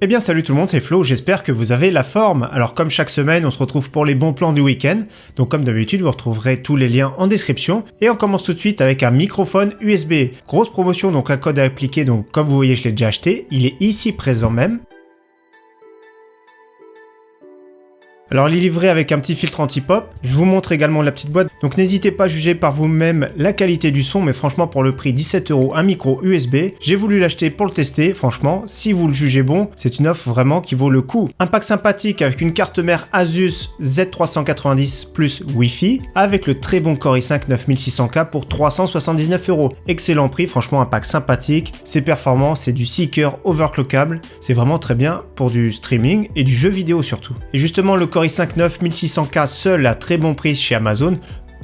Eh bien salut tout le monde, c'est Flo, j'espère que vous avez la forme. Alors comme chaque semaine, on se retrouve pour les bons plans du week-end. Donc comme d'habitude, vous retrouverez tous les liens en description. Et on commence tout de suite avec un microphone USB. Grosse promotion, donc un code à appliquer, donc comme vous voyez je l'ai déjà acheté. Il est ici présent même. Alors il est livré avec un petit filtre anti-pop, je vous montre également la petite boîte, donc n'hésitez pas à juger par vous-même la qualité du son, mais franchement pour le prix 17€, un micro USB, j'ai voulu l'acheter pour le tester, franchement si vous le jugez bon, c'est une offre vraiment qui vaut le coup. Un pack sympathique avec une carte mère Asus Z390 plus Wi-Fi, avec le très bon Core i5 9600K pour 379€, excellent prix, franchement un pack sympathique, c'est performant, c'est du Seeker overclockable, c'est vraiment très bien pour du streaming et du jeu vidéo surtout. Et justement le Core i5 9600K seul à très bon prix chez Amazon,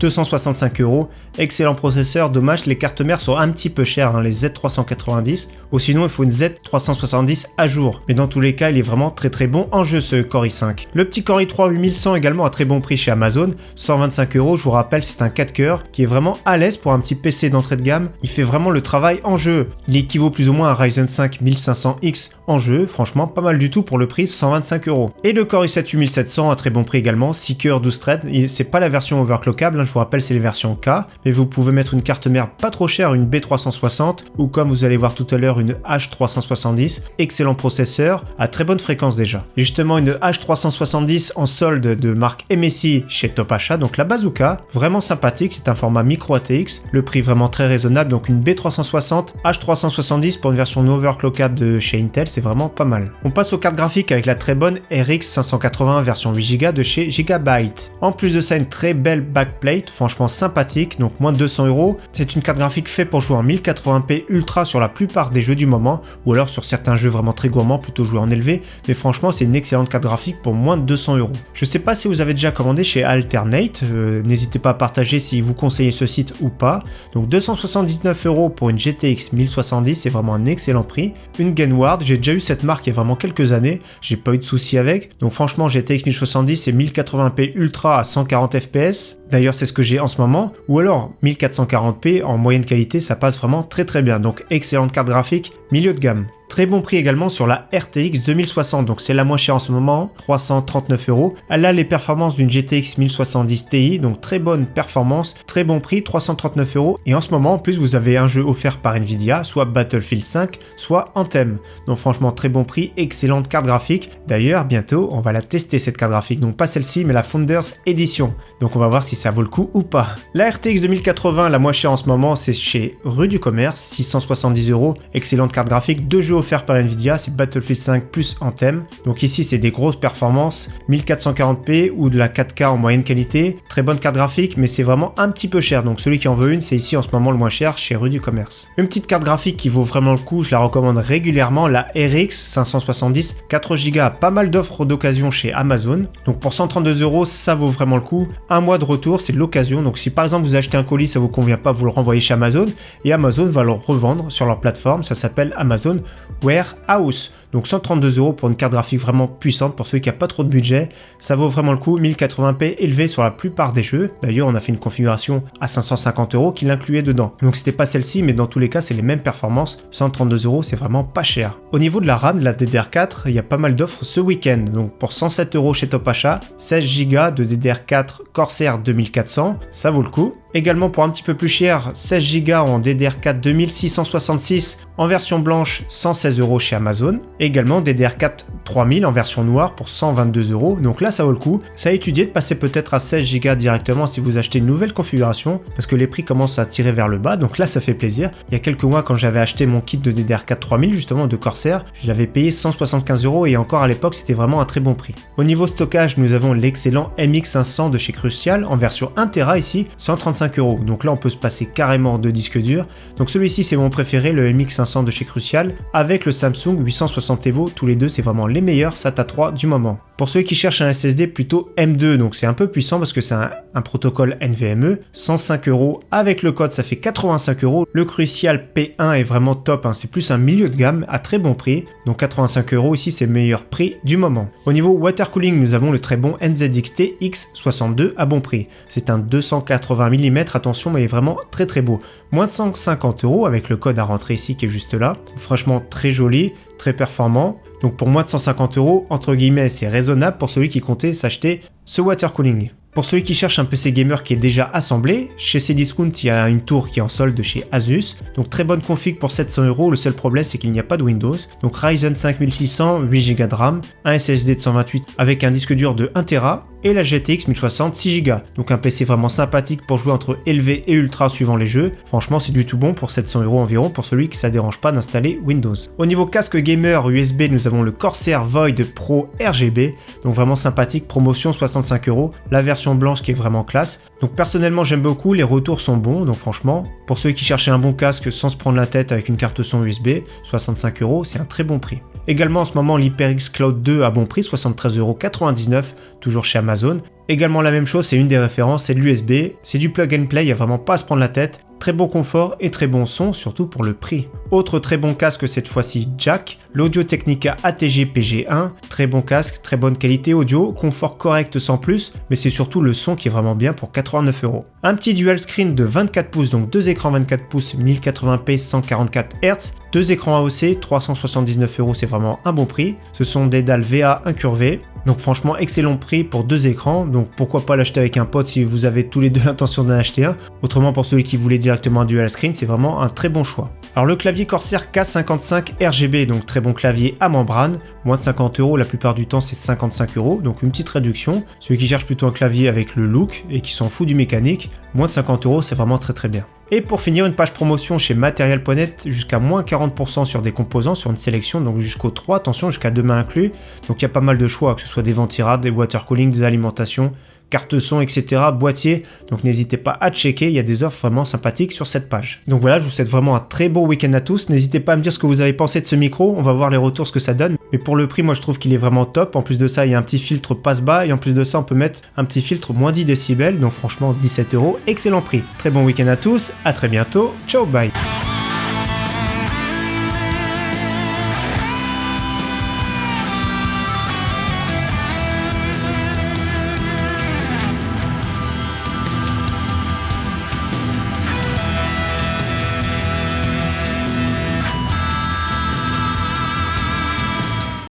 265€, excellent processeur, dommage les cartes mères sont un petit peu chères, les Z390, ou sinon il faut une Z370 à jour, mais dans tous les cas il est vraiment très bon en jeu ce Core i5. Le petit Core i3 8100 également à très bon prix chez Amazon, 125€, je vous rappelle c'est un 4 coeurs qui est vraiment à l'aise pour un petit PC d'entrée de gamme, il fait vraiment le travail en jeu, il équivaut plus ou moins à un Ryzen 5 1500X en jeu, franchement pas mal du tout pour le prix 125€. Et le Core i7 8700 à très bon prix également, 6 coeurs 12 threads, c'est pas la version overclockable, je vous rappelle c'est les versions K, mais vous pouvez mettre une carte mère pas trop chère, une B360 ou comme vous allez voir tout à l'heure une H370, excellent processeur à très bonne fréquence déjà. Et justement une H370 en solde de marque MSI chez Top Achat, donc la Bazooka, vraiment sympathique, c'est un format micro ATX, le prix vraiment très raisonnable, donc une B360 H370 pour une version non overclockable de chez Intel, c'est vraiment pas mal. On passe aux cartes graphiques avec la très bonne RX 580 version 8Go de chez Gigabyte. En plus de ça une très belle backplate, franchement sympathique, donc moins de 200€. C'est une carte graphique faite pour jouer en 1080p ultra sur la plupart des jeux du moment, ou alors sur certains jeux vraiment très gourmands, plutôt jouer en élevé, mais franchement c'est une excellente carte graphique pour moins de 200€. Je sais pas si vous avez déjà commandé chez Alternate, n'hésitez pas à partager si vous conseillez ce site ou pas. Donc 279€ pour une GTX 1070, c'est vraiment un excellent prix. Une Gainward, j'ai déjà eu cette marque il y a vraiment quelques années, j'ai pas eu de soucis avec, donc franchement GTX 1070 et 1080p ultra à 140 fps, d'ailleurs c'est ce que j'ai en ce moment, ou alors 1440p en moyenne qualité, ça passe vraiment très bien, donc excellente carte graphique, milieu de gamme. Très bon prix également sur la RTX 2060, donc c'est la moins chère en ce moment, 339€. Elle a les performances d'une GTX 1070 Ti, donc très bonne performance, très bon prix, 339€. Et en ce moment, en plus, vous avez un jeu offert par Nvidia, soit Battlefield 5, soit Anthem. Donc franchement, très bon prix, excellente carte graphique. D'ailleurs, bientôt, on va la tester cette carte graphique, donc pas celle-ci, mais la Founders Edition. Donc on va voir si ça vaut le coup ou pas. La RTX 2080, la moins chère en ce moment, c'est chez Rue du Commerce, 670€. Excellente carte graphique, 2 jeux offert par Nvidia, c'est Battlefield 5 plus Anthem. Donc ici c'est des grosses performances, 1440p ou de la 4K en moyenne qualité, très bonne carte graphique, mais c'est vraiment un petit peu cher, donc celui qui en veut une c'est ici en ce moment le moins cher chez Rue du Commerce. Une petite carte graphique qui vaut vraiment le coup, je la recommande régulièrement, la RX 570 4Go, pas mal d'offres d'occasion chez Amazon, donc pour 132€, ça vaut vraiment le coup. Un mois de retour, c'est de l'occasion, donc si par exemple vous achetez un colis, ça vous convient pas, vous le renvoyez chez Amazon, et Amazon va le revendre sur leur plateforme, ça s'appelle Amazon Warehouse. Donc 132€ pour une carte graphique vraiment puissante pour ceux qui n'ont pas trop de budget, ça vaut vraiment le coup, 1080p élevé sur la plupart des jeux, d'ailleurs on a fait une configuration à 550€ qui l'incluait dedans, donc c'était pas celle-ci mais dans tous les cas c'est les mêmes performances, 132€, c'est vraiment pas cher. Au niveau de la RAM de la DDR4, il y a pas mal d'offres ce week-end, donc pour 107€ chez Top Achat, 16Go de DDR4 Corsair 2400, ça vaut le coup. Également pour un petit peu plus cher, 16Go en DDR4 2666 en version blanche, 116€ chez Amazon. Également DDR4 3000 en version noire pour 122€. Donc là ça vaut le coup. Ça a étudié de passer peut-être à 16Go directement si vous achetez une nouvelle configuration, parce que les prix commencent à tirer vers le bas, donc là ça fait plaisir. Il y a quelques mois quand j'avais acheté mon kit de DDR4 3000 justement de Corsair, je l'avais payé 175€ et encore à l'époque c'était vraiment un très bon prix. Au niveau stockage, nous avons l'excellent MX500 de chez Crucial en version 1TB ici, 135€. Donc là on peut se passer carrément de disque dur. Donc celui-ci c'est mon préféré, le MX500 de chez Crucial, avec le Samsung 860 EVO, tous les deux c'est vraiment les meilleurs SATA 3 du moment. Pour ceux qui cherchent un SSD plutôt M2, donc c'est un peu puissant parce que c'est un protocole NVMe, 105€, avec le code ça fait 85€. Le Crucial P1 est vraiment top, c'est plus un milieu de gamme à très bon prix, donc 85€ ici c'est le meilleur prix du moment. Au niveau water cooling, nous avons le très bon NZXT X62 à bon prix. C'est un 280 mm, attention mais il est vraiment très beau. Moins de 150€ avec le code à rentrer ici qui est juste là. Franchement très joli, très performant. Donc pour moins de 150 €, entre guillemets, c'est raisonnable pour celui qui comptait s'acheter ce water cooling. Pour celui qui cherche un PC gamer qui est déjà assemblé, chez Cdiscount, il y a une tour qui est en solde chez Asus. Donc très bonne config pour 700 €, le seul problème c'est qu'il n'y a pas de Windows. Donc Ryzen 5600, 8 Go de RAM, un SSD de 128 avec un disque dur de 1 Tera et la GTX 1060 6 Go. Donc un PC vraiment sympathique pour jouer entre élevé et ultra suivant les jeux. Franchement c'est du tout bon pour 700 € environ pour celui qui ça dérange pas d'installer Windows. Au niveau casque gamer USB, nous avons le Corsair Void Pro RGB. Donc vraiment sympathique, promotion 65 €. La version blanche qui est vraiment classe. Donc personnellement j'aime beaucoup, les retours sont bons, donc franchement, pour ceux qui cherchaient un bon casque sans se prendre la tête avec une carte son USB, 65 €, c'est un très bon prix. Également en ce moment l'HyperX Cloud 2 à bon prix, 73,99 €, toujours chez Amazon. Également la même chose, c'est une des références, c'est de l'USB, c'est du plug and play, il n'y a vraiment pas à se prendre la tête. Très bon confort et très bon son, surtout pour le prix. Autre très bon casque cette fois-ci, Jack, l'Audio Technica ATG PG1, très bon casque, très bonne qualité audio, confort correct sans plus, mais c'est surtout le son qui est vraiment bien pour 89 €. Un petit dual screen de 24 pouces, donc deux écrans 24 pouces, 1080p 144 Hz, deux écrans AOC, 379 €, c'est vraiment un bon prix. Ce sont des dalles VA incurvées. Donc franchement excellent prix pour deux écrans, donc pourquoi pas l'acheter avec un pote si vous avez tous les deux l'intention d'en acheter un. Autrement pour celui qui voulait directement un dual screen, c'est vraiment un très bon choix. Alors le clavier Corsair K55 RGB, donc très bon clavier à membrane, moins de 50 €, la plupart du temps c'est 55 €, donc une petite réduction. Celui qui cherche plutôt un clavier avec le look et qui s'en fout du mécanique, moins de 50 € c'est vraiment très bien. Et pour finir, une page promotion chez Material.net jusqu'à moins 40% sur des composants, sur une sélection, donc jusqu'au 3, attention, jusqu'à demain inclus. Donc il y a pas mal de choix, que ce soit des ventirades, des water cooling, des alimentations, carte son, etc., boîtier. Donc n'hésitez pas à checker, il y a des offres vraiment sympathiques sur cette page. Donc voilà, je vous souhaite vraiment un très beau week-end à tous. N'hésitez pas à me dire ce que vous avez pensé de ce micro, on va voir les retours, ce que ça donne. Mais pour le prix, moi je trouve qu'il est vraiment top. En plus de ça, il y a un petit filtre passe-bas et en plus de ça, on peut mettre un petit filtre moins 10 décibels. Donc franchement, 17 €, excellent prix. Très bon week-end à tous, à très bientôt, ciao, bye.